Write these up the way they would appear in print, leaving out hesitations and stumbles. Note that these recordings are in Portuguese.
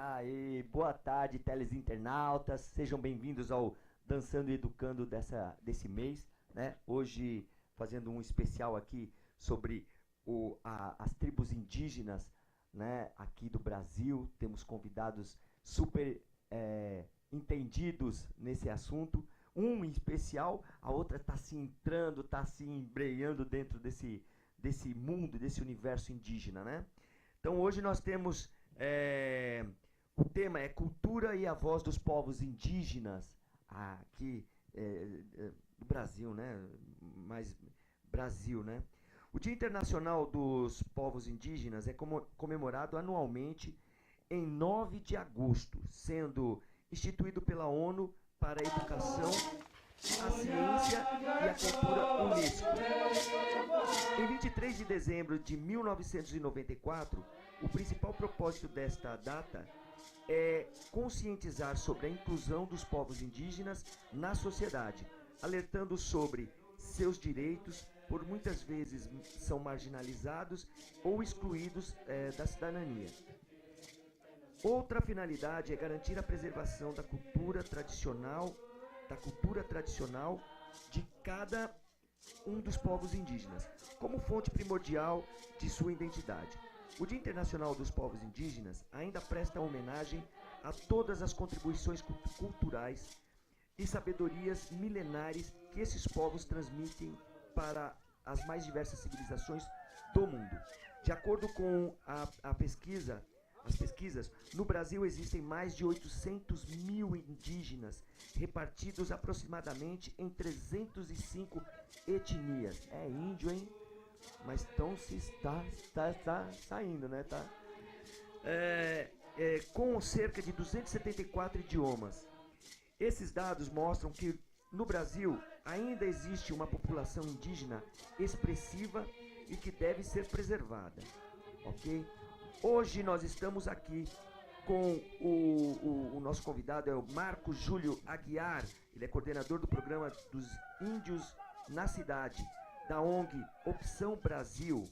Aí, boa tarde, teleinternautas. Sejam bem-vindos ao Dançando e Educando desse mês, né? Hoje, fazendo um especial aqui sobre as tribos indígenas, né? Aqui do Brasil. Temos convidados super entendidos nesse assunto. Um em especial, a outra está se entrando, está se embreando dentro desse mundo, desse universo indígena, né? Então, hoje nós temos... o tema é Cultura e a Voz dos Povos Indígenas aqui do Brasil, né? Mais Brasil, né? O Dia Internacional dos Povos Indígenas é comemorado anualmente em 9 de agosto, sendo instituído pela ONU para a Educação, a Ciência e a Cultura Unesco. Em 23 de dezembro de 1994, o principal propósito desta data é conscientizar sobre a inclusão dos povos indígenas na sociedade, alertando sobre seus direitos, por muitas vezes são marginalizados ou excluídos da cidadania. Outra finalidade é garantir a preservação da cultura tradicional de cada um dos povos indígenas, como fonte primordial de sua identidade. O Dia Internacional dos Povos Indígenas ainda presta homenagem a todas as contribuições culturais e sabedorias milenares que esses povos transmitem para as mais diversas civilizações do mundo. De acordo com as pesquisas, no Brasil existem mais de 800 mil indígenas, repartidos aproximadamente em 305 etnias. É índio, hein? Mas então se está saindo, né? Tá? Com cerca de 274 idiomas. Esses dados mostram que no Brasil ainda existe uma população indígena expressiva e que deve ser preservada. Ok? Hoje nós estamos aqui com o nosso convidado, é o Marcos Júlio Aguiar. Ele é coordenador do programa dos Índios na Cidade, da ONG Opção Brasil,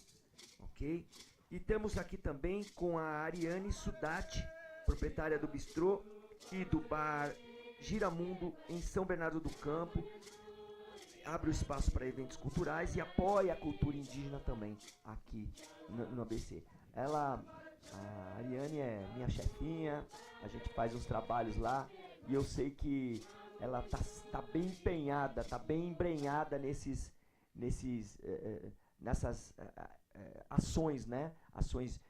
ok? E temos aqui também com a Ariane Sudati, proprietária do bistrô e do bar Giramundo em São Bernardo do Campo. Abre o espaço para eventos culturais e apoia a cultura indígena também aqui no ABC. A Ariane é minha chefinha, a gente faz uns trabalhos lá e eu sei que ela tá bem empenhada, tá bem embrenhada nessas ações, né? Ações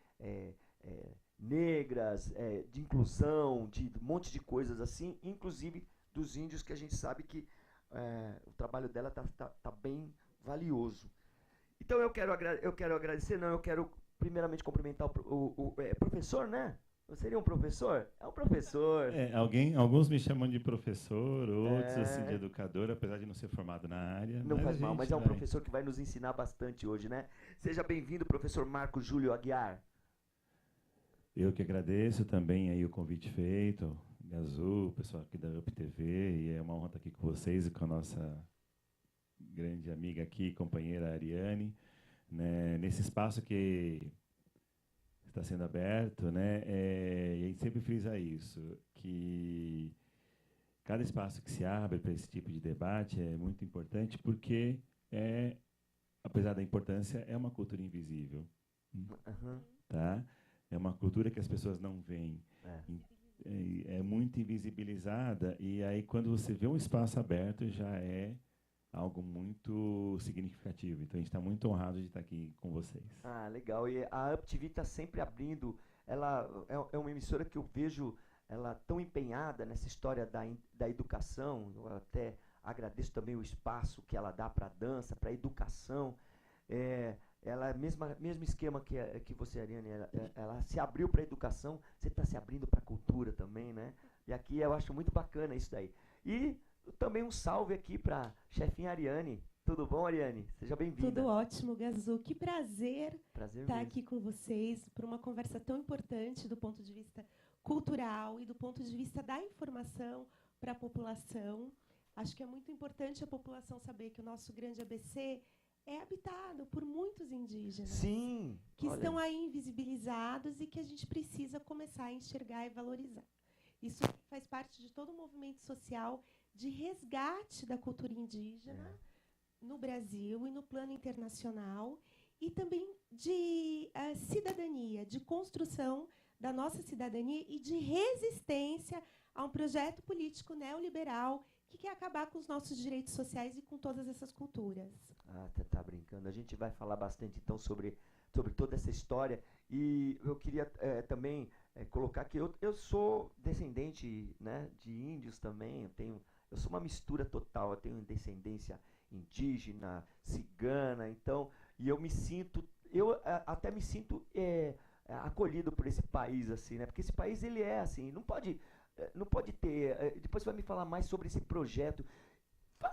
negras, de inclusão, de um monte de coisas assim, inclusive dos índios, que a gente sabe que o trabalho dela tá bem valioso. Então eu quero primeiramente cumprimentar o professor, né? Você seria um professor? É um professor. Alguns me chamam de professor, outros assim, de educador, apesar de não ser formado na área. Não faz mal, mas é um professor que vai nos ensinar bastante hoje, né? Seja bem-vindo, professor Marcos Júlio Aguiar. Eu que agradeço também aí o convite feito, Gazu, o pessoal aqui da UpTV, e é uma honra estar aqui com vocês e com a nossa grande amiga aqui, companheira Ariane, né, nesse espaço que está sendo aberto, né, e a gente sempre frisa isso, que cada espaço que se abre para esse tipo de debate é muito importante, porque, apesar da importância, é uma cultura invisível. Uhum. Tá? É uma cultura que as pessoas não veem. É muito invisibilizada, e aí, quando você vê um espaço aberto, já é algo muito significativo. Então, a gente está muito honrado de estar aqui com vocês. Ah, legal. E a UpTV está sempre abrindo. Ela é uma emissora que eu vejo ela tão empenhada nessa história da educação. Eu até agradeço também o espaço que ela dá para a dança, para a educação. Ela é o mesmo esquema que você, Ariane, ela se abriu para a educação, você está se abrindo para a cultura também, né? E aqui eu acho muito bacana isso daí. E também um salve aqui para a chefinha Ariane. Tudo bom, Ariane? Seja bem-vinda. Tudo ótimo, Gazu. Que prazer estar mesmo aqui com vocês para uma conversa tão importante do ponto de vista cultural e do ponto de vista da informação para a população. Acho que é muito importante a população saber que o nosso grande ABC é habitado por muitos indígenas. Sim. Que olha. estão aí invisibilizados e que a gente precisa começar a enxergar e valorizar. Isso faz parte de todo o movimento social de resgate da cultura indígena no Brasil e no plano internacional, e também de cidadania, de construção da nossa cidadania e de resistência a um projeto político neoliberal que quer acabar com os nossos direitos sociais e com todas essas culturas. Ah, tá brincando. A gente vai falar bastante, então, sobre toda essa história. E eu queria também colocar que eu sou descendente, né, de índios também. Eu sou uma mistura total. Eu tenho descendência indígena, cigana. Então, e eu até me sinto acolhido por esse país, assim, né? Porque esse país, ele é assim, não pode ter. Depois você vai me falar mais sobre esse projeto.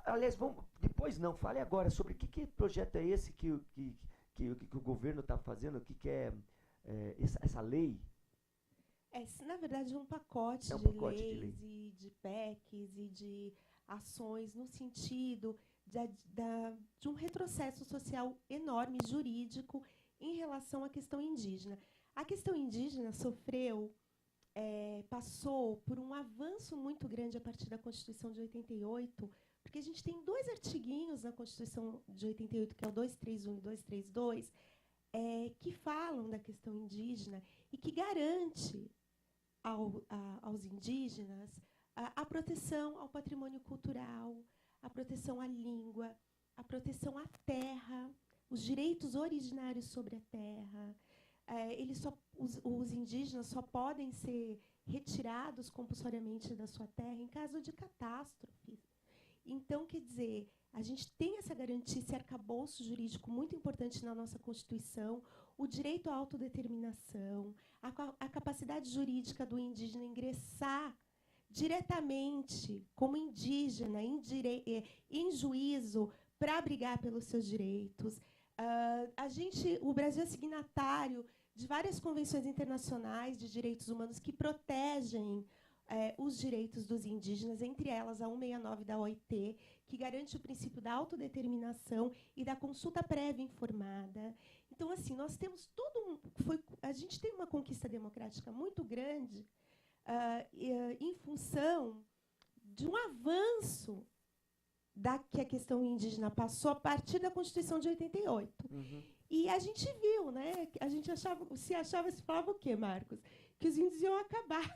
Aliás, depois não, fale agora sobre que projeto é esse que o governo está fazendo, o que é essa lei. Na verdade, um pacote de leis e de PECs e de ações no sentido de um retrocesso social enorme, jurídico, em relação à questão indígena. A questão indígena passou por um avanço muito grande a partir da Constituição de 88, porque a gente tem 2 artiguinhos na Constituição de 88, que é o 231 e 232, que falam da questão indígena e que garante aos indígenas a proteção ao patrimônio cultural, a proteção à língua, a proteção à terra, os direitos originários sobre a terra. Os indígenas só podem ser retirados compulsoriamente da sua terra em caso de catástrofes. Então, quer dizer, a gente tem essa garantia, esse arcabouço jurídico muito importante na nossa Constituição, o direito à autodeterminação, a capacidade jurídica do indígena ingressar diretamente, como indígena, em juízo, para brigar pelos seus direitos. O Brasil é signatário de várias convenções internacionais de direitos humanos que protegem os direitos dos indígenas, entre elas a 169 da OIT, que garante o princípio da autodeterminação e da consulta prévia informada. Então, assim, nós temos a gente tem uma conquista democrática muito grande em função de um avanço que a questão indígena passou a partir da Constituição de 88. Uhum. E a gente viu, né? A gente se falava o quê, Marcos? Que os índios iam acabar.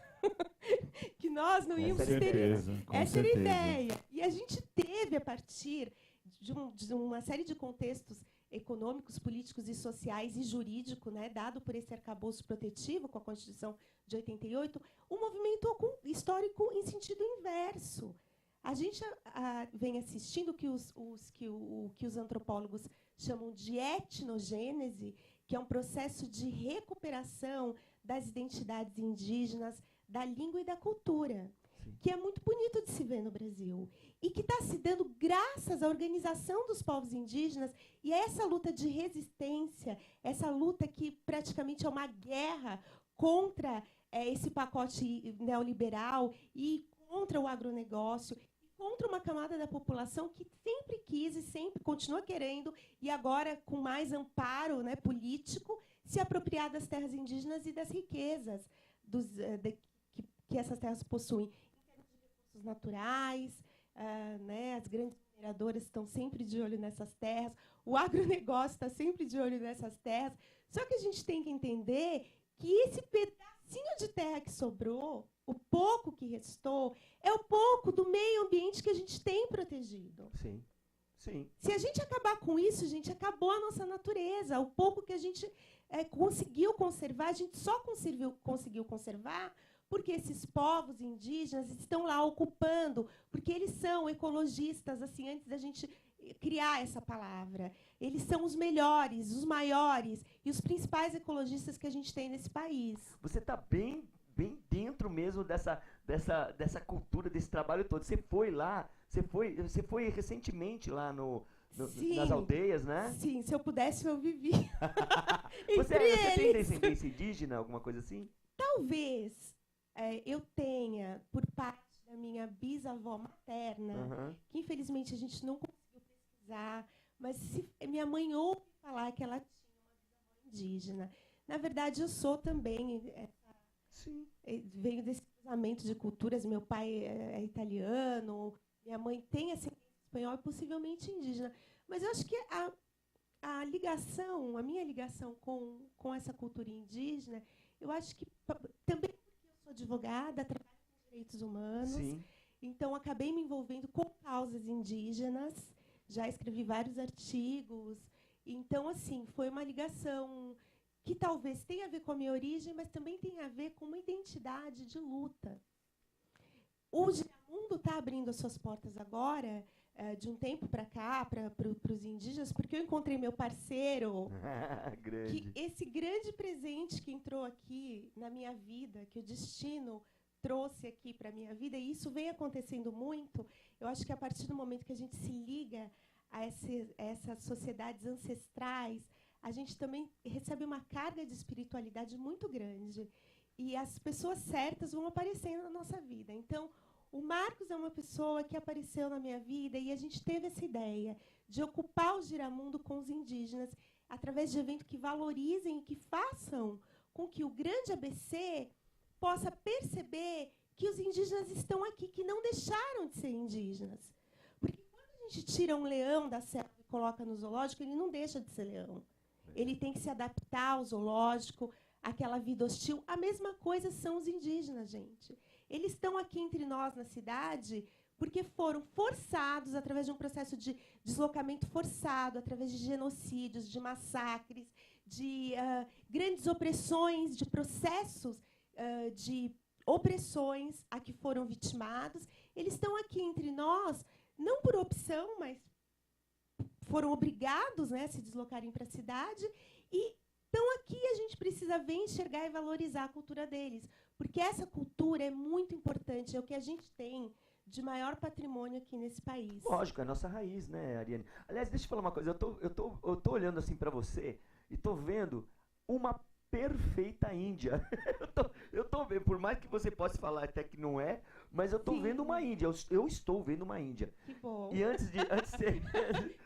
Que nós não íamos ter. Essa era a ideia. E a gente teve, a partir de uma série de contextos econômicos, políticos e sociais e jurídico, né, dado por esse arcabouço protetivo com a Constituição de 88, um movimento histórico em sentido inverso. A gente vem assistindo que os antropólogos chamam de etnogênese, que é um processo de recuperação das identidades indígenas, da língua e da cultura, que é muito bonito de se ver no Brasil e que está se dando graças à organização dos povos indígenas e a essa luta de resistência, essa luta que praticamente é uma guerra contra esse pacote neoliberal e contra o agronegócio, contra uma camada da população que sempre quis e sempre continua querendo, e agora com mais amparo, né, político, se apropriar das terras indígenas e das riquezas que essas terras possuem. Em termos de recursos naturais, né, as grandes mineradoras estão sempre de olho nessas terras, o agronegócio está sempre de olho nessas terras. Só que a gente tem que entender que esse pedacinho de terra que sobrou, o pouco que restou, é o pouco do meio ambiente que a gente tem protegido. Sim, sim. Se a gente acabar com isso, gente, acabou a nossa natureza. O pouco que a gente conseguiu conservar, a gente só conseguiu conservar porque esses povos indígenas estão lá ocupando, porque eles são ecologistas, assim, antes da gente criar essa palavra. Eles são os melhores, os maiores e os principais ecologistas que a gente tem nesse país. Você está bem dentro mesmo dessa cultura, desse trabalho todo. Você foi lá, você foi recentemente lá nas aldeias, né? Sim, se eu pudesse, eu vivi. Você tem descendência indígena, alguma coisa assim? Talvez eu tenha, por parte da minha bisavó materna, que infelizmente a gente não conseguiu pesquisar, mas se minha mãe ouve falar que ela tinha uma bisavó indígena, na verdade eu sou também, Sim. venho desse cruzamento de culturas, meu pai é italiano, minha mãe tem ascendência espanhola e possivelmente indígena, mas eu acho que a minha ligação com essa cultura indígena, eu acho que também porque eu sou advogada, trabalho com direitos humanos, Sim. então acabei me envolvendo com causas indígenas, já escrevi vários artigos, então assim, foi uma ligação que talvez tenha a ver com a minha origem, mas também tem a ver com uma identidade de luta. O Giramundo está abrindo as suas portas agora, de um tempo para cá, para os indígenas, porque eu encontrei meu parceiro, que esse grande presente que entrou aqui na minha vida, que o destino trouxe aqui para a minha vida, e isso vem acontecendo muito, eu acho que a partir do momento que a gente se liga a essas sociedades ancestrais, a gente também recebe uma carga de espiritualidade muito grande. E as pessoas certas vão aparecendo na nossa vida. Então, o Marcos é uma pessoa que apareceu na minha vida e a gente teve essa ideia de ocupar o Giramundo com os indígenas através de eventos que valorizem e que façam com que o grande ABC possa perceber que os indígenas estão aqui, que não deixaram de ser indígenas. Porque quando a gente tira um leão da selva e coloca no zoológico, ele não deixa de ser leão. Ele tem que se adaptar ao zoológico, àquela vida hostil. A mesma coisa são os indígenas, gente. Eles estão aqui entre nós na cidade porque foram forçados, através de um processo de deslocamento forçado, através de genocídios, de massacres, de grandes opressões, de processos de opressões a que foram vitimados. Eles estão aqui entre nós, não por opção, mas foram obrigados, né, a se deslocarem para a cidade, e então aqui a gente precisa ver, enxergar e valorizar a cultura deles, porque essa cultura é muito importante, é o que a gente tem de maior patrimônio aqui nesse país. Lógico, é a nossa raiz, né, Ariane? Aliás, deixa eu falar uma coisa, eu tô olhando assim para você e tô vendo uma perfeita Índia. eu tô vendo, por mais que você possa falar até que não é, mas eu tô vendo uma Índia, eu estou vendo uma Índia. Que bom. E antes de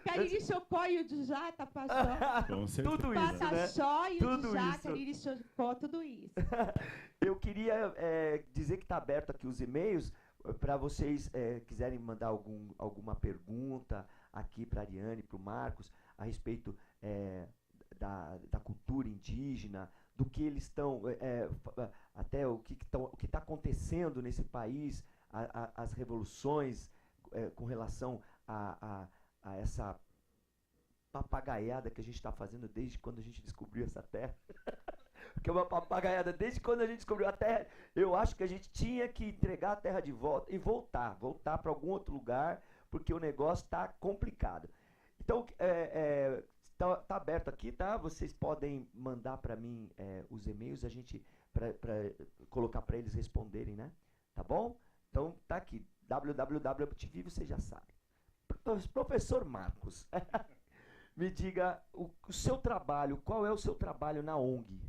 Cariri Chocó e o Djá, Tapajó. Com certeza. Tudo isso, né? Pataxó e o Tudo Djá, isso. Cariri Chocó, tudo isso. Eu queria dizer que está aberto aqui os e-mails para vocês quiserem mandar alguma pergunta aqui para a Ariane, para o Marcos, a respeito da cultura indígena, do que eles estão, até o que está acontecendo nesse país, as revoluções com relação a essa papagaiada que a gente está fazendo desde quando a gente descobriu essa terra. Que é uma papagaiada desde quando a gente descobriu a terra. Eu acho que a gente tinha que entregar a terra de volta e voltar para algum outro lugar, porque o negócio está complicado. Então, tá aberto aqui, tá? Vocês podem mandar para mim os e-mails, a gente para colocar para eles responderem, né? Tá bom? Então tá aqui, www.aptvive, você já sabe. Professor Marcos, me diga o seu trabalho, qual é o seu trabalho na ONG?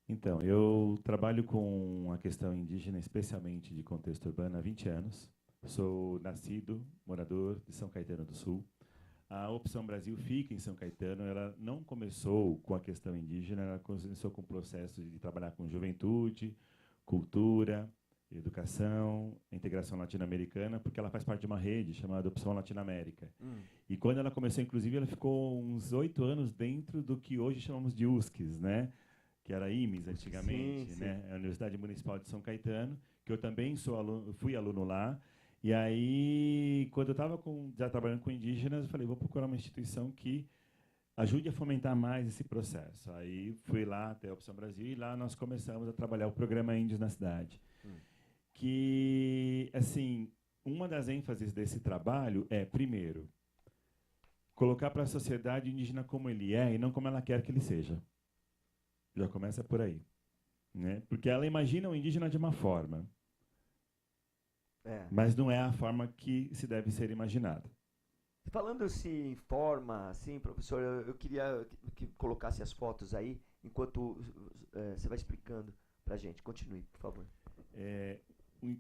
Então, eu trabalho com a questão indígena, especialmente de contexto urbano, há 20 anos. Sou nascido, morador de São Caetano do Sul. A Opção Brasil fica em São Caetano. Ela não começou com a questão indígena, ela começou com o processo de trabalhar com juventude, cultura, educação, integração latino-americana, porque ela faz parte de uma rede chamada Opção Latinoamérica. E quando ela começou, inclusive, ela ficou uns 8 anos dentro do que hoje chamamos de USCs, né? Que era IMES antigamente, sim. né? A Universidade Municipal de São Caetano, que eu também fui aluno lá. E aí, quando eu estava já trabalhando com indígenas, eu falei, vou procurar uma instituição que ajude a fomentar mais esse processo. Aí fui lá até a Opção Brasil e lá nós começamos a trabalhar o programa Índios na Cidade. Que, assim, uma das ênfases desse trabalho é, primeiro, colocar para a sociedade indígena como ele é e não como ela quer que ele seja. Já começa por aí, né? Porque ela imagina o indígena de uma forma, mas não é a forma que se deve ser imaginada. Falando-se em forma, assim, professor, eu queria que colocasse as fotos aí, enquanto você vai explicando para a gente. Continue, por favor.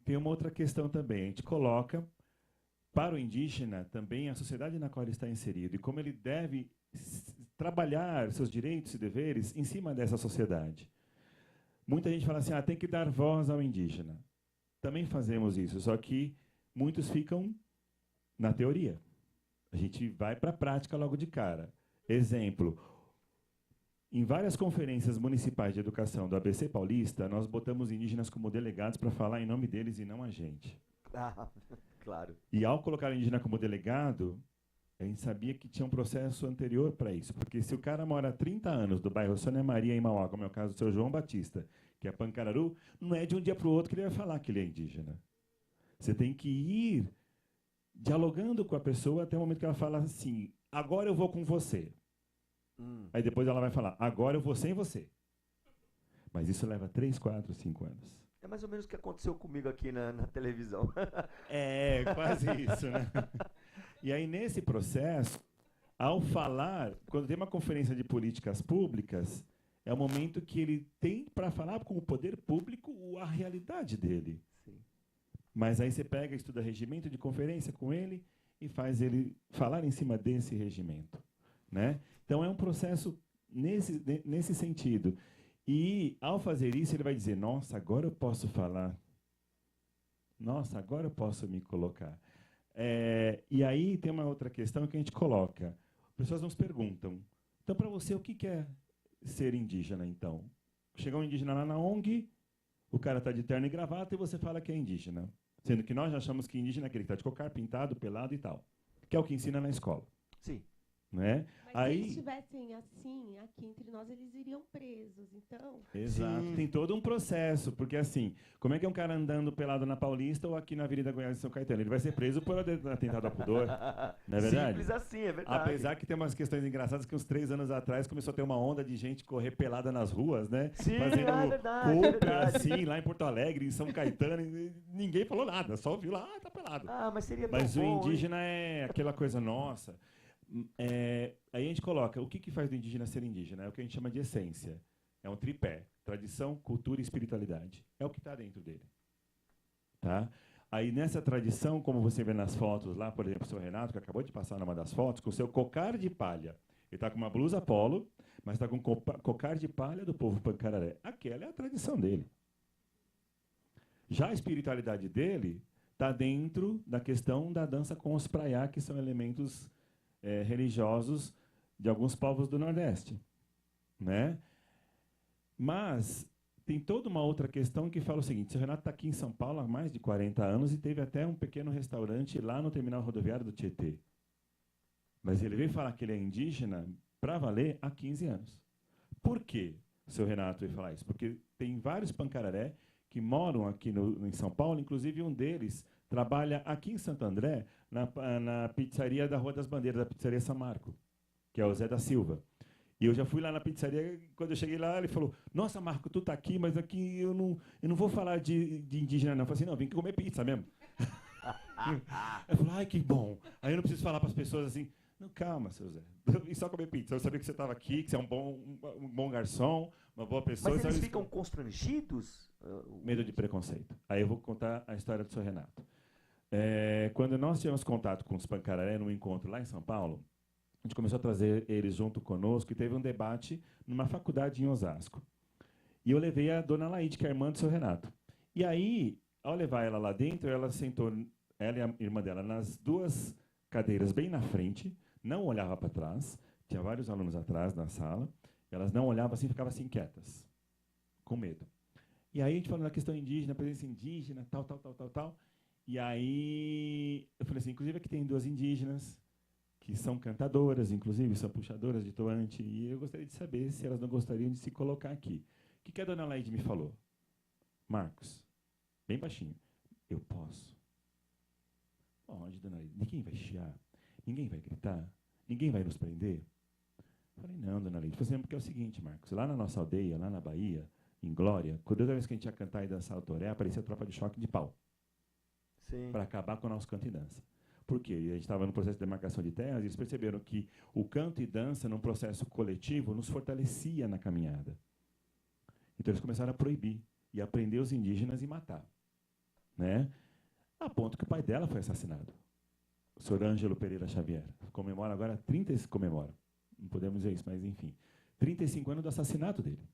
Tem uma outra questão também. A gente coloca para o indígena, também a sociedade na qual ele está inserido e como ele deve trabalhar seus direitos e deveres em cima dessa sociedade. Muita gente fala assim, tem que dar voz ao indígena. Também fazemos isso, só que muitos ficam na teoria. A gente vai para a prática logo de cara. Exemplo, em várias conferências municipais de educação do ABC Paulista, nós botamos indígenas como delegados para falar em nome deles e não a gente. Claro. E ao colocar o indígena como delegado, a gente sabia que tinha um processo anterior para isso. Porque se o cara mora há 30 anos do bairro Sônia Maria, em Mauá, como é o caso do seu João Batista, que é Pancararu, não é de um dia para o outro que ele vai falar que ele é indígena. Você tem que ir dialogando com a pessoa até o momento que ela fala assim, agora eu vou com você. Aí depois ela vai falar, agora eu vou sem você. Mas isso leva 3, 4, 5 anos. É mais ou menos o que aconteceu comigo aqui na televisão. É, quase isso, né? E aí, nesse processo, ao falar, quando tem uma conferência de políticas públicas, é o momento que ele tem para falar com o poder público a realidade dele. Sim. Mas aí você pega, estuda regimento de conferência com ele e faz ele falar em cima desse regimento, né? Então, é um processo nesse sentido. E, ao fazer isso, ele vai dizer, nossa, agora eu posso falar. Nossa, agora eu posso me colocar. E aí tem uma outra questão que a gente coloca. As pessoas nos perguntam, então, para você, o que é ser indígena, então? Chega um indígena lá na ONG, o cara está de terno e gravata e você fala que é indígena. Sendo que nós já achamos que indígena é aquele que está de cocar, pintado, pelado e tal. Que é o que ensina na escola. Sim. Né? Mas se eles estivessem assim, aqui entre nós, eles iriam presos, então... Exato, Sim. tem todo um processo, porque assim, como é que é um cara andando pelado na Paulista ou aqui na Avenida Goiás de São Caetano? Ele vai ser preso por atentado ao pudor, não é verdade? Simples assim, é verdade. Apesar que tem umas questões engraçadas que uns 3 anos atrás começou a ter uma onda de gente correr pelada nas ruas, né? Sim, fazendo é verdade, compra, assim, lá em Porto Alegre, em São Caetano, e ninguém falou nada, só viu lá, tá pelado. Mas seria tão Mas bom, o indígena é aquela coisa nossa. Aí a gente coloca, o que faz do indígena ser indígena? É o que a gente chama de essência. É um tripé, tradição, cultura e espiritualidade. É o que está dentro dele. Tá? Aí nessa tradição, como você vê nas fotos lá, por exemplo, o seu Renato, que acabou de passar numa das fotos, com o seu cocar de palha. Ele está com uma blusa polo, mas está com cocar de palha do povo Pancararé. Aquela é a tradição dele. Já a espiritualidade dele está dentro da questão da dança com os praiá, que são elementos religiosos de alguns povos do Nordeste, né? Mas tem toda uma outra questão que fala o seguinte, o Renato está aqui em São Paulo há mais de 40 anos e teve até um pequeno restaurante lá no terminal rodoviário do Tietê. Mas ele veio falar que ele é indígena para valer há 15 anos. Por quê, seu Renato veio falar isso? Porque tem vários pancararé que moram aqui em São Paulo, inclusive um deles trabalha aqui em Santo André, na pizzaria da Rua das Bandeiras, a pizzaria São Marco, que é o Zé da Silva. E eu já fui lá na pizzaria, quando eu cheguei lá, ele falou, nossa, Marco, tu tá aqui, mas aqui eu não vou falar de indígena, não. Eu falei assim, não, vim aqui comer pizza mesmo. Eu falei, ai, que bom. Aí eu não preciso falar para as pessoas assim, não, calma, seu Zé, eu vim só comer pizza. Eu sabia que você estava aqui, que você é um bom garçom, uma boa pessoa. Mas eles ficam constrangidos? Medo de preconceito. Aí eu vou contar a história do seu Renato. Quando nós tivemos contato com os pancararé num encontro lá em São Paulo, a gente começou a trazer eles junto conosco e teve um debate numa faculdade em Osasco. E eu levei a dona Laide, que é a irmã do seu Renato. E aí, ao levar ela lá dentro, ela sentou, ela e a irmã dela, nas 2 cadeiras bem na frente, não olhava para trás, tinha vários alunos atrás na sala, elas não olhavam assim, ficavam assim quietas, com medo. E aí a gente falou da questão indígena, presença indígena, tal. E aí eu falei assim, inclusive aqui tem 2 indígenas, que são cantadoras, inclusive, são puxadoras de toante, e eu gostaria de saber se elas não gostariam de se colocar aqui. O que a dona Laide me falou? Marcos, bem baixinho, eu posso. Pode, dona Laide, ninguém vai chiar, ninguém vai gritar, ninguém vai nos prender. Eu falei, não, dona Laide, porque é o seguinte, Marcos, lá na nossa aldeia, lá na Bahia, em Glória, toda vez que a gente ia cantar e dançar o toré, aparecia a tropa de choque de pau. Para acabar com o nosso canto e dança. Por quê? A gente estava no processo de demarcação de terras e eles perceberam que o canto e dança, num processo coletivo, nos fortalecia na caminhada. Então eles começaram a proibir e a prender os indígenas e matar. Né? A ponto que o pai dela foi assassinado. Sr. Ângelo Pereira Xavier. Comemora agora, comemora, não podemos dizer isso, mas enfim, 35 anos do assassinato dele.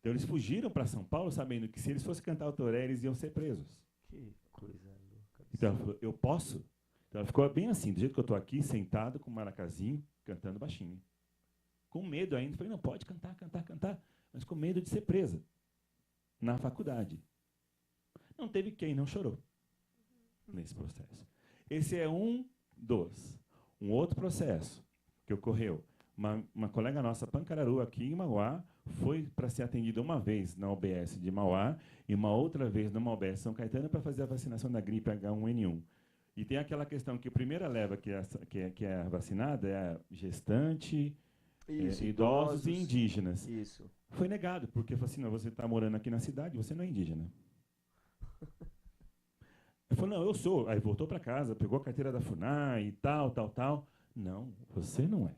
Então eles fugiram para São Paulo sabendo que se eles fossem cantar o toré, eles iam ser presos. Que coisa louca. Então ela falou, eu posso? Então ela ficou bem assim, do jeito que eu estou aqui, sentado com o maracazinho, cantando baixinho. Com medo ainda, falei, não, pode cantar, mas com medo de ser presa na faculdade. Não teve quem não chorou nesse processo. Esse é um dos. Um outro processo que ocorreu. Uma colega nossa, Pancararu, aqui em Mauá, foi para ser atendida uma vez na UBS de Mauá e uma outra vez numa UBS São Caetano para fazer a vacinação da gripe H1N1. E tem aquela questão que a primeira leva que é vacinada é a gestante, Isso, idosos e indígenas. Isso. Foi negado, porque falou assim, não, você está morando aqui na cidade, você não é indígena. Ele falou, não, eu sou. Aí voltou para casa, pegou a carteira da FUNAI e tal. Não, você não é.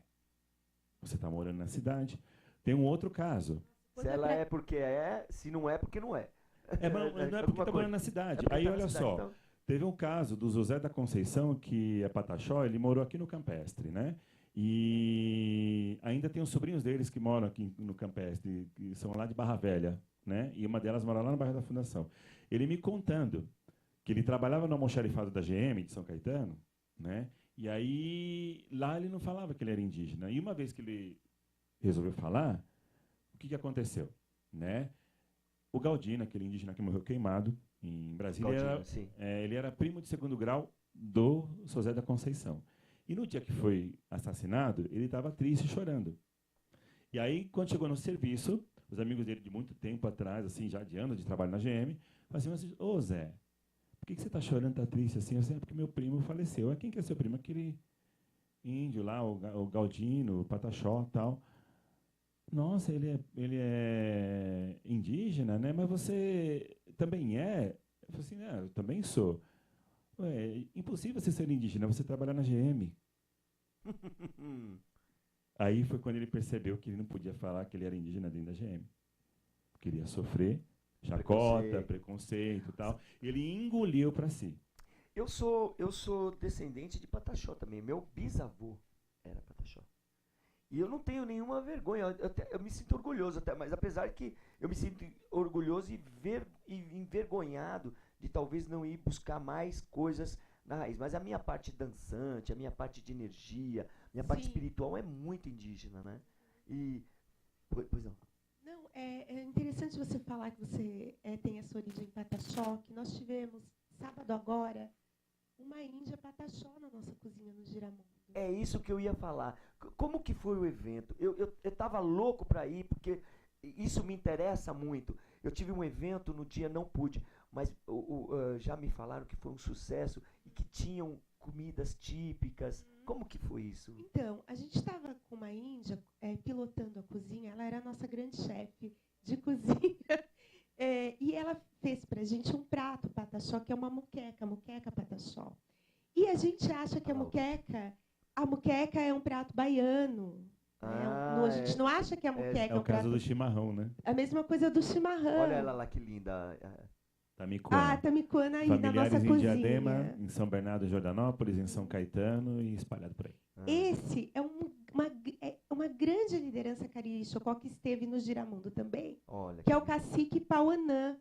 Você está morando na cidade. Tem um outro caso. Se ela é porque é, se não é porque não é. Não é porque está morando na cidade. Aí, olha só, então. Teve um caso do José da Conceição, que é pataxó, ele morou aqui no Campestre, né? E ainda tem os sobrinhos deles que moram aqui no Campestre, que são lá de Barra Velha, né? E uma delas mora lá no bairro da Fundação. Ele me contando que ele trabalhava no almoxarifado da GM de São Caetano, né? E aí lá ele não falava que ele era indígena. E uma vez que ele resolveu falar, o que aconteceu, né? O Galdino, aquele indígena que morreu queimado em Brasília, Galdino, ele era primo de segundo grau do José da Conceição. E no dia que foi assassinado, ele estava triste, chorando. E aí, quando chegou no serviço, os amigos dele de muito tempo atrás, assim, já de anos de trabalho na GM, falaram assim, ô Zé, por que você está chorando, está triste assim? Eu sei, porque meu primo faleceu. Quem que é seu primo? Aquele índio lá, o Galdino, o Pataxó e tal. Nossa, ele é indígena, né? Mas você também é? Eu falei assim, eu também sou. Ué, impossível você ser indígena, você trabalhar na GM. Aí foi quando ele percebeu que ele não podia falar que ele era indígena dentro da GM. Queria sofrer chacota, preconceito e tal. E ele engoliu para si. Eu sou descendente de Pataxó também. Meu bisavô era Pataxó. E eu não tenho nenhuma vergonha. Eu me sinto orgulhoso até, mas apesar que eu me sinto orgulhoso e envergonhado de talvez não ir buscar mais coisas na raiz. Mas a minha parte dançante, a minha parte de energia, a minha parte espiritual é muito indígena, né? E... Pois não. Não, é interessante você falar que você tem essa origem Pataxó, que nós tivemos, sábado agora, uma índia Pataxó na nossa cozinha no Giramundo. É isso que eu ia falar. Como que foi o evento? Eu estava louco para ir, porque isso me interessa muito. Eu tive um evento no dia, não pude, mas já me falaram que foi um sucesso e que tinham comidas típicas. Como que foi isso? Então, a gente estava com uma índia pilotando a cozinha, ela era a nossa grande chefe de cozinha, e ela fez para a gente um prato pataxó, que é uma muqueca pataxó. E a gente acha que a muqueca é um prato baiano. A gente não acha que a muqueca é o caso do chimarrão, né? A mesma coisa do chimarrão. Olha ela lá, que linda. Tamicuana. Tamicuana aí familiares na nossa em cozinha. Diadema, em São Bernardo, Jordanópolis, em São Caetano e espalhado por aí. Esse é uma grande liderança Cariri Chocó que esteve no Giramundo também, que é o cacique Pauanã.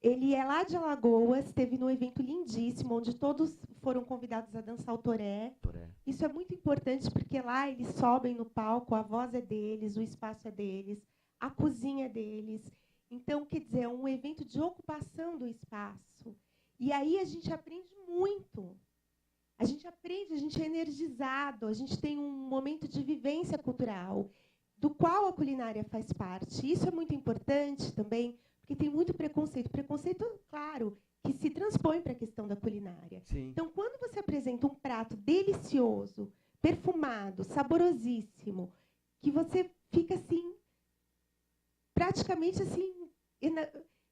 Ele é lá de Alagoas, esteve num evento lindíssimo, onde todos foram convidados a dançar o toré. Isso é muito importante, porque lá eles sobem no palco, a voz é deles, o espaço é deles, a cozinha é deles. Então, quer dizer, é um evento de ocupação do espaço. E aí a gente aprende muito. A gente aprende, a gente é energizado, a gente tem um momento de vivência cultural, do qual a culinária faz parte. Isso é muito importante também, porque tem muito preconceito. Preconceito, claro, que se transpõe para a questão da culinária. Sim. Então, quando você apresenta um prato delicioso, perfumado, saborosíssimo, que você fica assim, praticamente assim,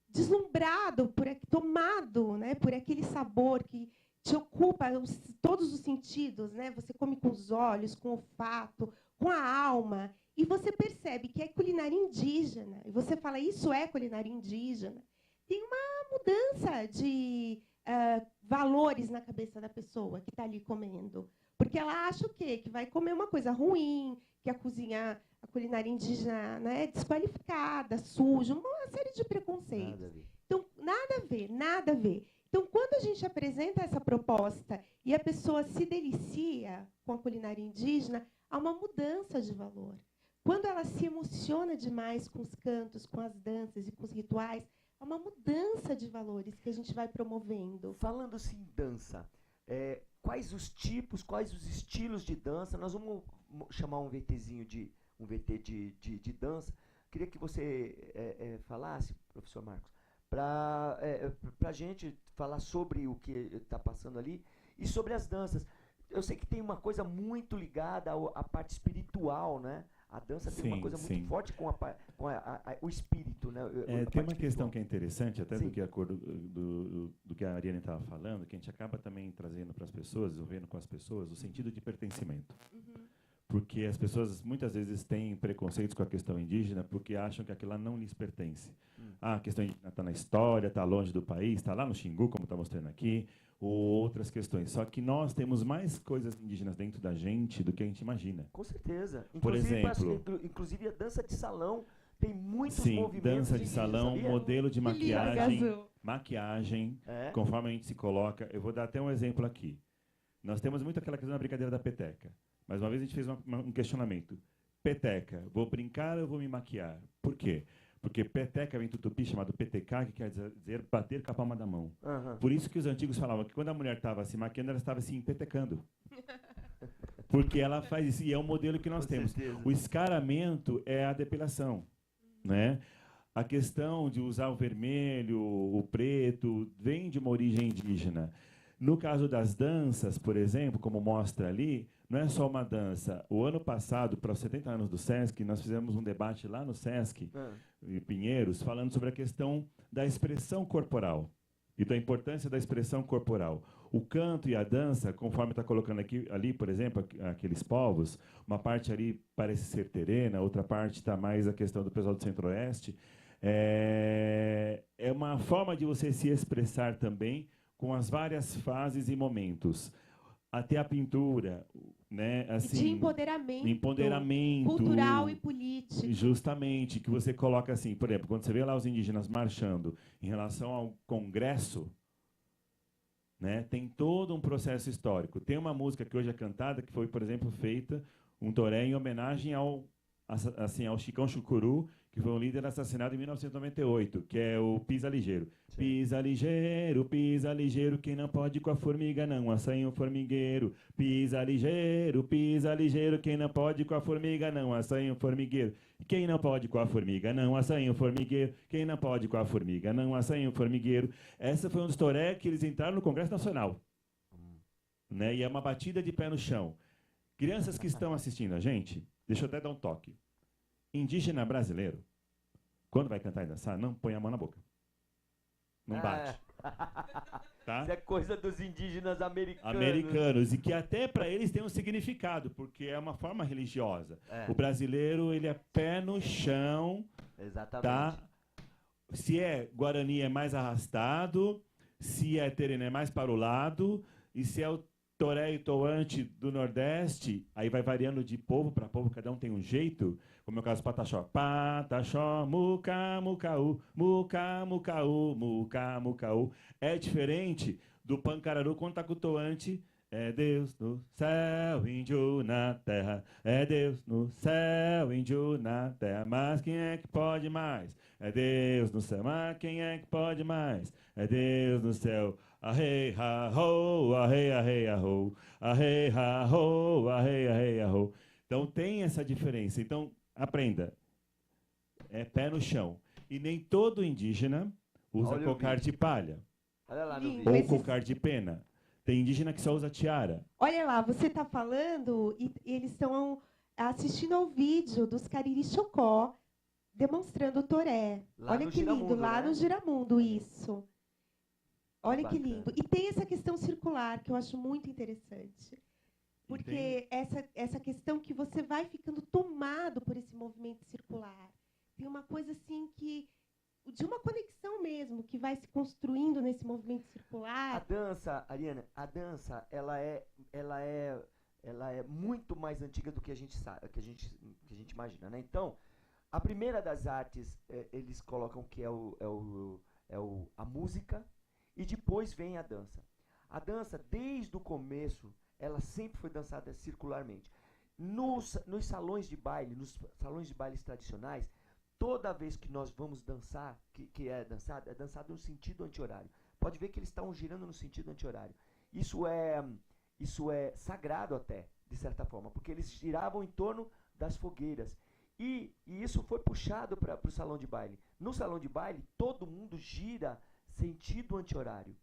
deslumbrado, tomado, né, por aquele sabor que te ocupa todos os sentidos, né? Você come com os olhos, com o olfato, com a alma, e você percebe que é culinária indígena, e você fala, isso é culinária indígena. Tem uma mudança de valores na cabeça da pessoa que está ali comendo. Porque ela acha o quê? Que vai comer uma coisa ruim, que a culinária indígena, né, é desqualificada, suja, uma série de preconceitos. Então, nada a ver, nada a ver. Então, quando a gente apresenta essa proposta e a pessoa se delicia com a culinária indígena, há uma mudança de valor. Quando ela se emociona demais com os cantos, com as danças e com os rituais, há uma mudança de valores que a gente vai promovendo. Falando-se em dança, quais os tipos, quais os estilos de dança? Nós vamos chamar um VTzinho um VT de dança. Queria que você falasse, professor Marcos, para a gente falar sobre o que está passando ali e sobre as danças. Eu sei que tem uma coisa muito ligada à parte espiritual, né? A dança tem uma coisa muito forte com o espírito, né? Tem uma questão que é interessante, até do que a Ariane estava falando, que a gente acaba também trazendo para as pessoas, desenvolvendo com as pessoas, o sentido de pertencimento. Porque as pessoas muitas vezes têm preconceitos com a questão indígena porque acham que aquilo lá não lhes pertence. A questão indígena está na história, está longe do país, está lá no Xingu, como está mostrando aqui, ou outras questões. Só que nós temos mais coisas indígenas dentro da gente do que a gente imagina. Com certeza. Por exemplo, inclusive a dança de salão tem muitos movimentos. Dança de salão, sabia? modelo de maquiagem, conforme a gente se coloca. Eu vou dar até um exemplo aqui. Nós temos muito aquela questão da brincadeira da peteca. Mas uma vez a gente fez um questionamento. Peteca, vou brincar ou vou me maquiar? Por quê? Porque peteca vem do tupi chamado PTK, que quer dizer bater com a palma da mão. Por isso que os antigos falavam que quando a mulher estava se maquiando, ela estava se empetecando. Porque ela faz isso, e é um modelo que nós temos. O escaramento é a depilação, né? A questão de usar o vermelho, o preto, vem de uma origem indígena. No caso das danças, por exemplo, como mostra ali, não é só uma dança. O ano passado, para os 70 anos do SESC, nós fizemos um debate lá no SESC, em Pinheiros, falando sobre a questão da expressão corporal e da importância da expressão corporal. O canto e a dança, conforme está colocando ali, por exemplo, aqueles povos, uma parte ali parece ser terena, outra parte está mais a questão do pessoal do Centro-Oeste, é uma forma de você se expressar também com as várias fases e momentos. Até a pintura, né? Assim, de empoderamento cultural e político. Justamente, que você coloca assim, por exemplo, quando você vê lá os indígenas marchando em relação ao Congresso, né, tem todo um processo histórico. Tem uma música que hoje é cantada, que foi, por exemplo, feita, um toré em homenagem ao Chicão Chucuru, que foi um líder assassinado em 1998, que é o Pisa Ligeiro. Sim. Pisa ligeiro, quem não pode com a formiga não assanha o formigueiro. Pisa ligeiro, quem não pode com a formiga não assanha o formigueiro. Quem não pode com a formiga não assanha o formigueiro. Quem não pode com a formiga não assanha o formigueiro. Essa foi um dos toré que eles entraram no Congresso Nacional. Né? E é uma batida de pé no chão. Crianças que estão assistindo a gente, deixa eu até dar um toque. Indígena brasileiro, quando vai cantar e dançar, não põe a mão na boca. Não bate. Tá? Isso é coisa dos indígenas americanos. E que até para eles tem um significado, porque é uma forma religiosa. O brasileiro, ele é pé no chão. Exatamente. Tá? Se é Guarani, é mais arrastado. Se é Terena, é mais para o lado. E se é o Toré e Toante do Nordeste, aí vai variando de povo para povo, cada um tem um jeito. Como é o caso do Pataxó. Pataxó, muca, mucaú, muca, mucaú, muca, mucaú. É diferente do Pancararu quando tá com o Toante. É Deus no céu, índio na terra. É Deus no céu, índio na terra. Mas quem é que pode mais? É Deus no céu, mas quem é que pode mais? É Deus no céu. Arrei, ha, ho, arrei, arrei, arro. Arrei, ha, ho, arrei, arrei, arro. Então tem essa diferença. Então, aprenda. É pé no chão. E nem todo indígena usa cocar de palha. Olha lá no vídeo. Ou cocar de pena. Tem indígena que só usa tiara. Olha lá, você está falando e eles estão assistindo ao vídeo dos Cariri Chocó demonstrando o toré. Olha que lindo, lá no Giramundo, isso. Olha que lindo. E tem essa questão circular, que eu acho muito interessante. Porque essa questão que você vai ficando tomado por esse movimento circular. Tem uma coisa assim que de uma conexão mesmo, que vai se construindo nesse movimento circular. A dança, Ariana, ela é muito mais antiga do que a gente sabe, que a gente imagina, né? Então, a primeira das artes, eles colocam que a música, e depois vem a dança. A dança, desde o começo, ela sempre foi dançada circularmente. Nos salões de baile, nos salões de bailes tradicionais, toda vez que nós vamos dançar, que é dançado no sentido anti-horário. Pode ver que eles estão girando no sentido anti-horário. Isso é sagrado até, de certa forma, porque eles giravam em torno das fogueiras. E isso foi puxado para o salão de baile. No salão de baile, todo mundo gira sentido anti-horário.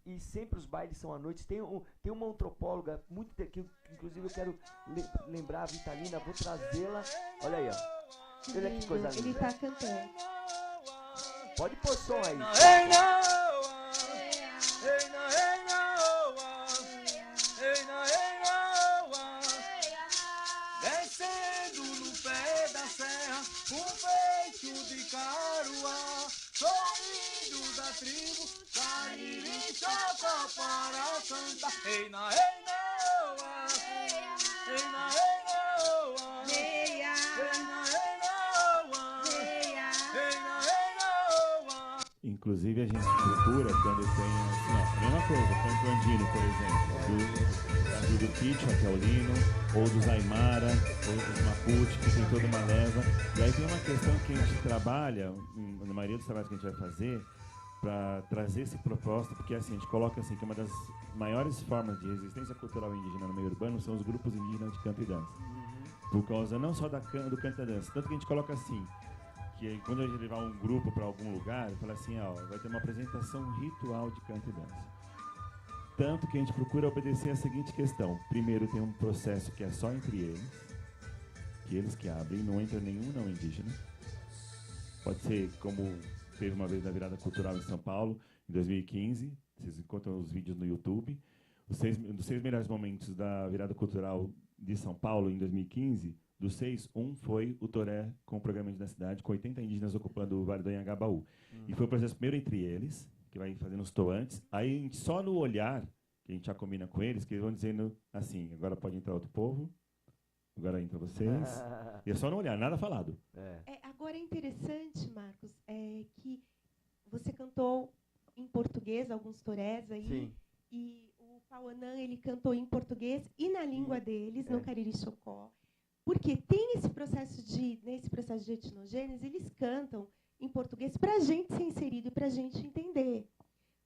E sempre os bailes são à noite. Tem uma antropóloga, que inclusive eu quero lembrar, a Vitalina, vou trazê-la. Olha aí, ó. Olha que coisa linda. Ele está cantando. Pode pôr som aí. Descendo no pé da serra, peito de caruá, sorrindo da tribo, Cariri toca para cantar. Ei na, oa, ei na, oa, ei na, oa, ei na, oa. Inclusive a gente procura quando tem assim, ó, a mesma coisa, Canto Andino, por exemplo, do Pitcho, que é o Lino, ou dos Aymara, ou dos Mapuche, que tem toda uma leva. E aí tem uma questão que a gente trabalha, na maioria dos trabalhos que a gente vai fazer, para trazer esse propósito, porque assim, a gente coloca assim, que uma das maiores formas de resistência cultural indígena no meio urbano são os grupos indígenas de canto e dança. Por causa não só do canto e da dança, tanto que a gente coloca assim, que quando a gente levar um grupo para algum lugar, fala assim, ó, vai ter uma apresentação ritual de canto e dança. Tanto que a gente procura obedecer a seguinte questão. Primeiro, tem um processo que é só entre eles, que eles que abrem, não entra nenhum não indígena. Pode ser como teve uma vez na Virada Cultural em São Paulo, em 2015. Vocês encontram os vídeos no YouTube. Dos 6 melhores momentos da Virada Cultural de São Paulo, em 2015, dos 6, um foi o Toré com o programa da cidade, com 80 indígenas ocupando o Vale do Anhangabaú. E foi o processo primeiro entre eles, que vai fazendo os toantes, aí a gente, só no olhar, que a gente já combina com eles, que eles vão dizendo assim, agora pode entrar outro povo, agora entra vocês, e é só no olhar, nada falado. Agora é interessante, Marcos, que você cantou em português alguns torés aí, Sim. E o Pauanã, ele cantou em português e na língua deles, no Cariri Chocó, porque tem nesse processo de etnogênese, eles cantam em português para a gente ser inserido e para a gente entender.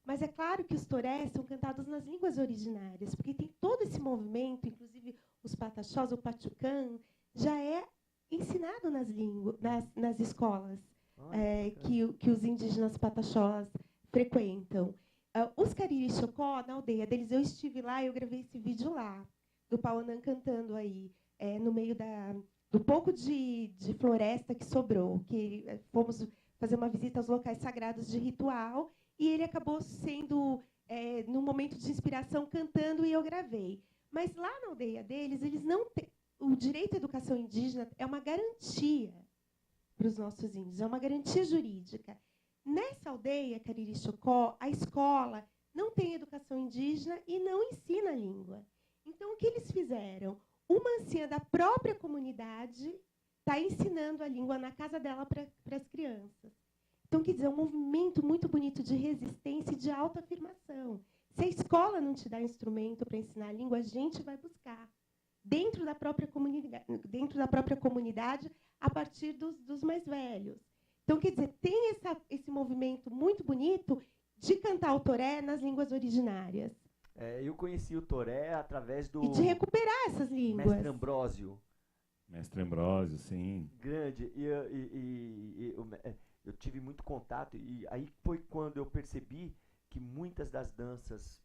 Mas é claro que os torés são cantados nas línguas originárias, porque tem todo esse movimento, inclusive os pataxós, o patucã, já é ensinado nas escolas que os indígenas pataxós frequentam. Os Cariri Chocó, na aldeia deles, eu estive lá, eu gravei esse vídeo lá, do Pauanã cantando aí, no meio do pouco de floresta que sobrou, que fomos fazer uma visita aos locais sagrados de ritual, e ele acabou sendo, num momento de inspiração, cantando, e eu gravei. Mas lá na aldeia deles, eles não têm... O direito à educação indígena é uma garantia para os nossos índios, é uma garantia jurídica. Nessa aldeia, Cariri Chocó, a escola não tem educação indígena e não ensina a língua. Então, o que eles fizeram? Uma anciã da própria comunidade está ensinando a língua na casa dela para as crianças. Então, quer dizer, é um movimento muito bonito de resistência e de autoafirmação. Se a escola não te dá instrumento para ensinar a língua, a gente vai buscar. Dentro da própria comunidade, a partir dos mais velhos. Então, quer dizer, tem esse movimento muito bonito de cantar o toré nas línguas originárias. Eu conheci o toré através do... E de recuperar essas línguas. Mestre Ambrósio. Mestre Ambrósio, sim. Grande. Eu tive muito contato, e aí foi quando eu percebi que muitas das danças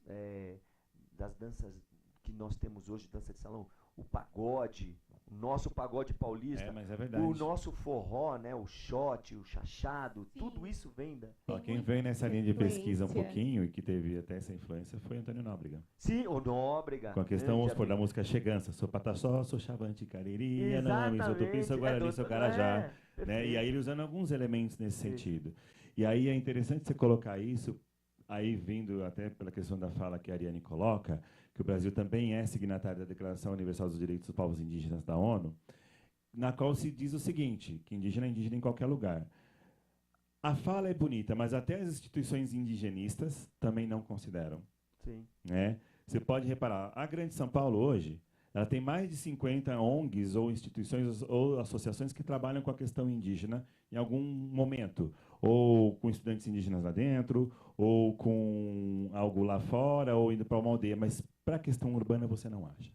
que nós temos hoje, dança de salão, o pagode, o nosso pagode paulista, mas é verdade. o nosso forró, né, o shot, o chachado, Sim. tudo isso vem da... Quem vem nessa linha de pesquisa um pouquinho e que teve até essa influência foi Antônio Nóbrega. Sim, o Nóbrega. Com a questão, vamos supor, da música Chegança. Sou pataxó, sou chavante, cariri, Anami, sou tupi, sou guarani, sou carajá. né? E aí ele usando alguns elementos nesse sentido. E aí é interessante você colocar isso, aí vindo até pela questão da fala que a Ariane coloca, que o Brasil também é signatário da Declaração Universal dos Direitos dos Povos Indígenas da ONU, na qual se diz o seguinte, que indígena é indígena em qualquer lugar. A fala é bonita, mas até as instituições indigenistas também não consideram. Sim. Né? Você pode reparar, a Grande São Paulo hoje, ela tem mais de 50 ONGs ou instituições ou associações que trabalham com a questão indígena em algum momento, ou com estudantes indígenas lá dentro, ou com algo lá fora, ou indo para uma aldeia, mas para a questão urbana você não acha.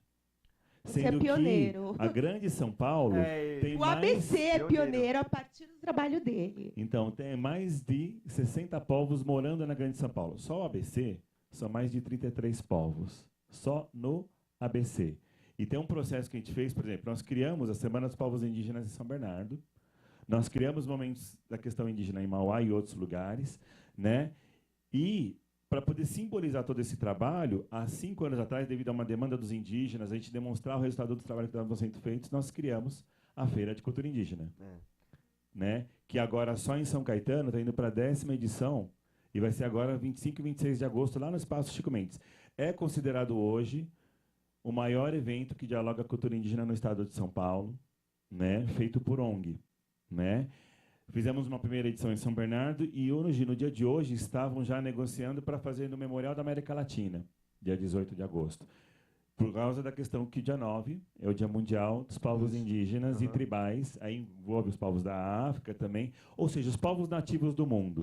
Você é pioneiro. Que a Grande São Paulo tem o mais... ABC é pioneiro a partir do trabalho dele. Então, tem mais de 60 povos morando na Grande São Paulo. Só o ABC são mais de 33 povos. Só no ABC. E tem um processo que a gente fez, por exemplo, nós criamos a Semana dos Povos Indígenas em São Bernardo, nós criamos momentos da questão indígena em Mauá e outros lugares, né? E, para poder simbolizar todo esse trabalho, há 5 anos atrás, devido a uma demanda dos indígenas, a gente demonstrar o resultado dos trabalhos que estavam sendo feitos, nós criamos a Feira de Cultura Indígena. Né? Que agora, só em São Caetano, está indo para a 10ª edição, e vai ser agora 25 e 26 de agosto, lá no Espaço Chico Mendes. É considerado hoje o maior evento que dialoga a cultura indígena no estado de São Paulo, né? Feito por ONG. Né? Fizemos uma primeira edição em São Bernardo e hoje, no dia de hoje, estavam já negociando para fazer no Memorial da América Latina, dia 18 de agosto. Por causa da questão que dia 9 é o Dia Mundial dos Povos Indígenas e Tribais, aí envolve os povos da África também, ou seja, os povos nativos do mundo.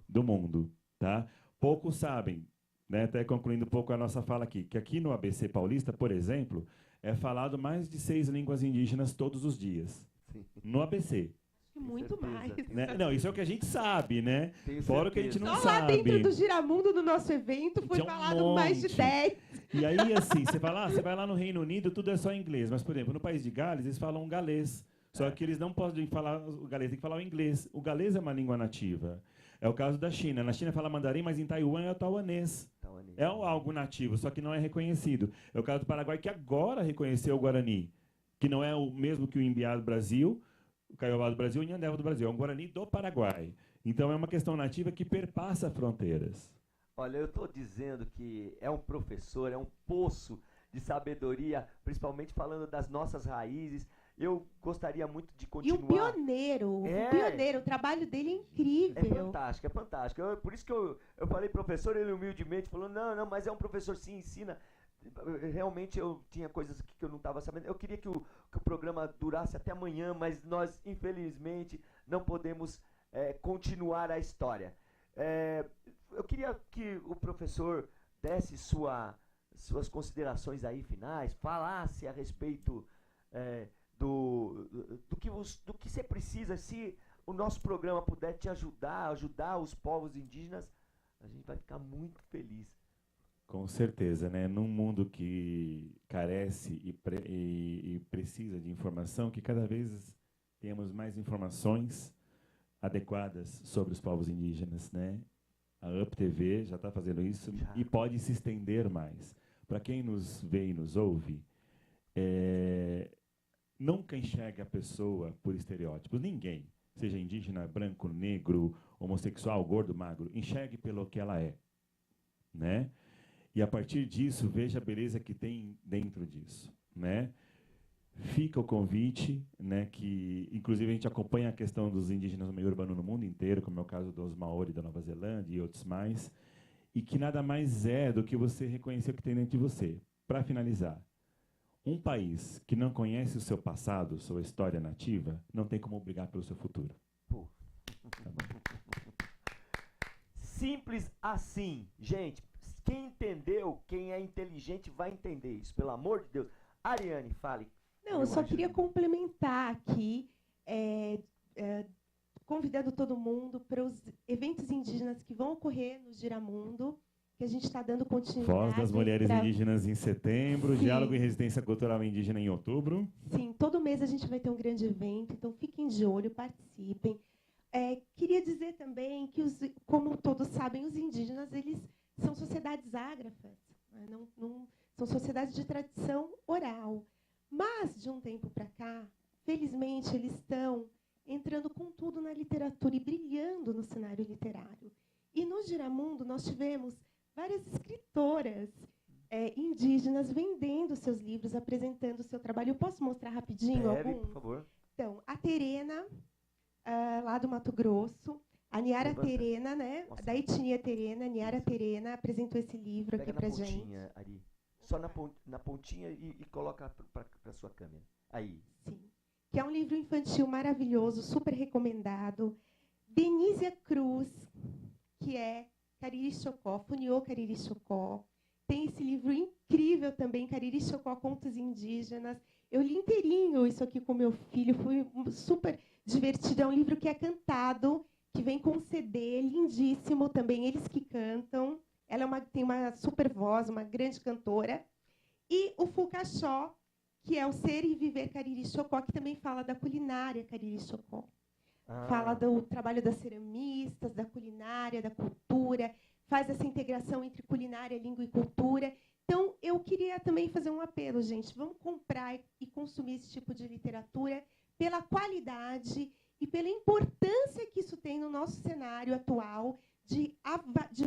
Do mundo. Tá? Poucos sabem, né? Até concluindo um pouco a nossa fala aqui, que aqui no ABC Paulista, por exemplo, é falado mais de 6 línguas indígenas todos os dias. Sim. No ABC. Muito mais. Né? Não, isso é o que a gente sabe, né? Fora o que a gente não só sabe. Lá dentro do Giramundo, do nosso evento, foi falado mais de 10. E aí, assim, você vai lá no Reino Unido, tudo é só inglês. Mas, por exemplo, no país de Gales, eles falam galês. Só que eles não podem falar o galês, tem que falar o inglês. O galês é uma língua nativa. É o caso da China. Na China fala mandarim, mas em Taiwan é o taiwanês. É algo nativo, só que não é reconhecido. É o caso do Paraguai, que agora reconheceu o Guarani, que não é o mesmo que o Imbiá do Brasil, o Kaiowá do Brasil e o Nhandeva do Brasil. É um Guarani do Paraguai. Então, é uma questão nativa que perpassa fronteiras. Olha, eu estou dizendo que é um professor, é um poço de sabedoria, principalmente falando das nossas raízes. Eu gostaria muito de continuar... E o pioneiro, o trabalho dele é incrível. É fantástico, é fantástico. Por isso que eu falei professor, ele humildemente falou, não, mas é um professor, sim, ensina... Realmente eu tinha coisas aqui que eu não estava sabendo. Eu queria que o programa durasse até amanhã, mas nós, infelizmente, não podemos continuar a história. Eu queria que o professor desse suas considerações aí finais, falasse a respeito do que você precisa. Se o nosso programa puder te ajudar os povos indígenas, a gente vai ficar muito feliz. Com certeza, né? Num mundo que carece e precisa de informação, que cada vez temos mais informações adequadas sobre os povos indígenas, né? A UpTV já está fazendo isso e pode se estender mais. Para quem nos vê e nos ouve, nunca enxerga a pessoa por estereótipos. Ninguém, seja indígena, branco, negro, homossexual, gordo, magro, enxergue pelo que ela é, né? E, a partir disso, veja a beleza que tem dentro disso. Né? Fica o convite, né, que, inclusive, a gente acompanha a questão dos indígenas no meio urbano no mundo inteiro, como é o caso dos Maori da Nova Zelândia e outros mais, e que nada mais é do que você reconhecer o que tem dentro de você. Para finalizar, um país que não conhece o seu passado, sua história nativa, não tem como brigar pelo seu futuro. Tá bom? Simples assim, gente. Quem entendeu, quem é inteligente vai entender isso, pelo amor de Deus. Ariane, fale. Não, eu só queria complementar aqui, convidando todo mundo para os eventos indígenas que vão ocorrer no Giramundo, que a gente está dando continuidade. Voz das Mulheres Indígenas em setembro, Diálogo e Resistência Cultural Indígena em outubro. Sim, todo mês a gente vai ter um grande evento, então fiquem de olho, participem. Queria dizer também que, como todos sabem, os indígenas, eles são sociedades ágrafas, né? São sociedades de tradição oral. Mas, de um tempo para cá, felizmente, eles estão entrando com tudo na literatura e brilhando no cenário literário. E no Giramundo nós tivemos várias escritoras indígenas vendendo seus livros, apresentando o seu trabalho. Eu posso mostrar rapidinho algum? Por favor. Então, a Terena, lá do Mato Grosso, a Niara Terena, né, da etnia Terena, Niara Terena, apresentou esse livro aqui para gente. Pontinha, Ari. Só na pontinha e coloca para a sua câmera. Aí. Sim. Que é um livro infantil maravilhoso, super recomendado. Denísia Cruz, que é Cariri Chocó, Funiô Cariri Chocó. Tem esse livro incrível também, Cariri Chocó, Contos Indígenas. Eu li inteirinho isso aqui com meu filho, foi super divertido. É um livro que é cantado, que vem com um CD lindíssimo também, eles que cantam. Ela tem uma super voz, uma grande cantora. E o Fucaxó, que é o Ser e Viver Cariri Chocó, que também fala da culinária Cariri Chocó. Fala do trabalho das ceramistas, da culinária, da cultura, faz essa integração entre culinária, língua e cultura. Então, eu queria também fazer um apelo, gente. Vamos comprar e consumir esse tipo de literatura pela qualidade e pela importância que isso tem no nosso cenário atual de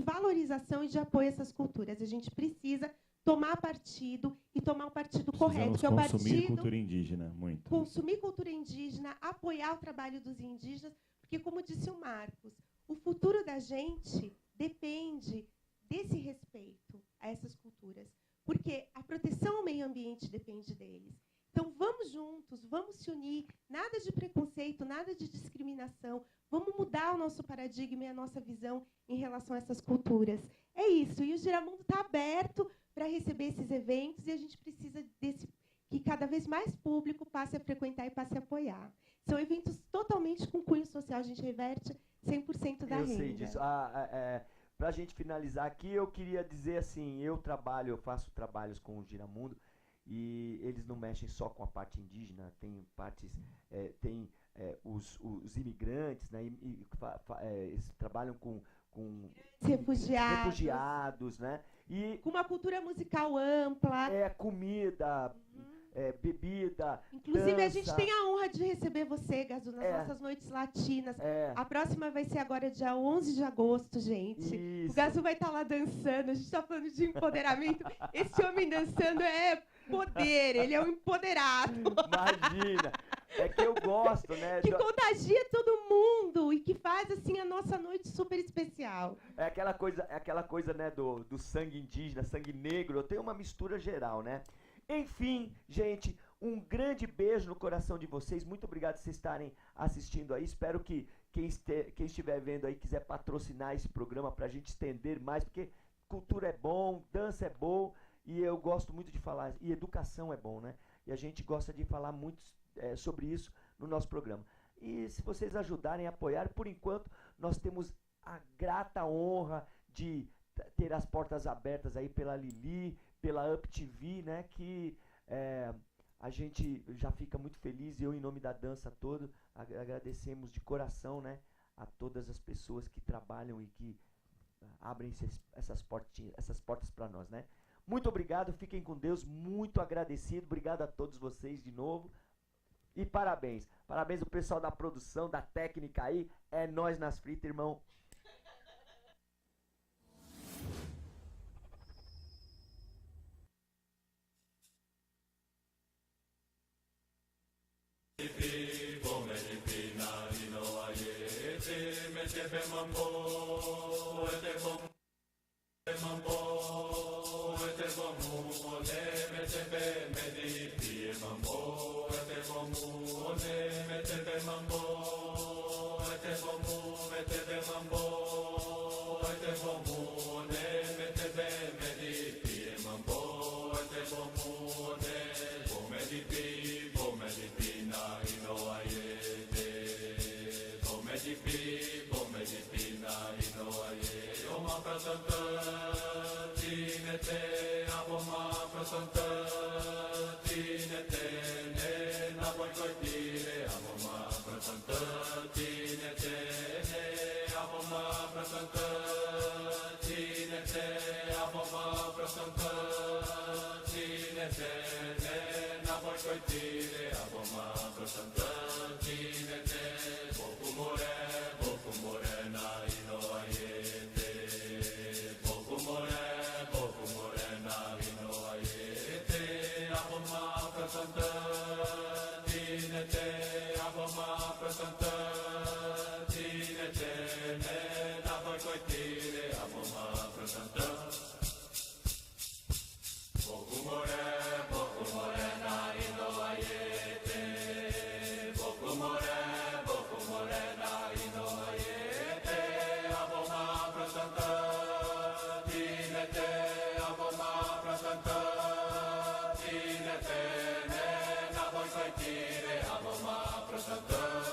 valorização e de apoio a essas culturas. A gente precisa tomar partido e tomar o partido correto, que é o partido... Consumir cultura indígena, muito. Consumir cultura indígena, apoiar o trabalho dos indígenas, porque, como disse o Marcos, o futuro da gente depende desse respeito a essas culturas, porque a proteção ao meio ambiente depende deles. Então, vamos juntos, vamos se unir, nada de preconceito, nada de discriminação, vamos mudar o nosso paradigma e a nossa visão em relação a essas culturas. É isso, e o Giramundo está aberto para receber esses eventos e a gente precisa que cada vez mais público passe a frequentar e passe a apoiar. São eventos totalmente com cunho social, a gente reverte 100% da renda. Eu sei disso. Para a gente finalizar aqui, eu queria dizer assim, eu faço trabalhos com o Giramundo e eles não mexem só com a parte indígena, tem partes, os imigrantes, né, eles trabalham com refugiados, né? E com uma cultura musical ampla. Comida, bebida, inclusive, dança. A gente tem a honra de receber você, Gazu, nas nossas noites latinas. A próxima vai ser agora, dia 11 de agosto, gente. Isso. O Gazu vai estar lá dançando. A gente está falando de empoderamento. Esse homem dançando é poder, ele é um empoderado. Imagina! É que eu gosto, né? Que contagia todo mundo e que faz, assim, a nossa noite super especial. É aquela coisa, né, do sangue indígena, sangue negro. Eu tenho uma mistura geral, né? Enfim, gente, um grande beijo no coração de vocês. Muito obrigado por vocês estarem assistindo aí. Espero que quem estiver vendo aí quiser patrocinar esse programa para a gente estender mais, porque cultura é bom, dança é bom, e eu gosto muito de falar, e educação é bom, né? E a gente gosta de falar muito sobre isso no nosso programa. E se vocês ajudarem a apoiar, por enquanto, nós temos a grata honra de ter as portas abertas aí pela Lili, pela Up TV, né, que a gente já fica muito feliz, e eu, em nome da dança toda, agradecemos de coração, né, a todas as pessoas que trabalham e que abrem essas portas para nós, né. Muito obrigado, fiquem com Deus, muito agradecido, obrigado a todos vocês de novo, e parabéns. Parabéns ao pessoal da produção, da técnica aí, é nós nas fritas, irmão. Tine Santa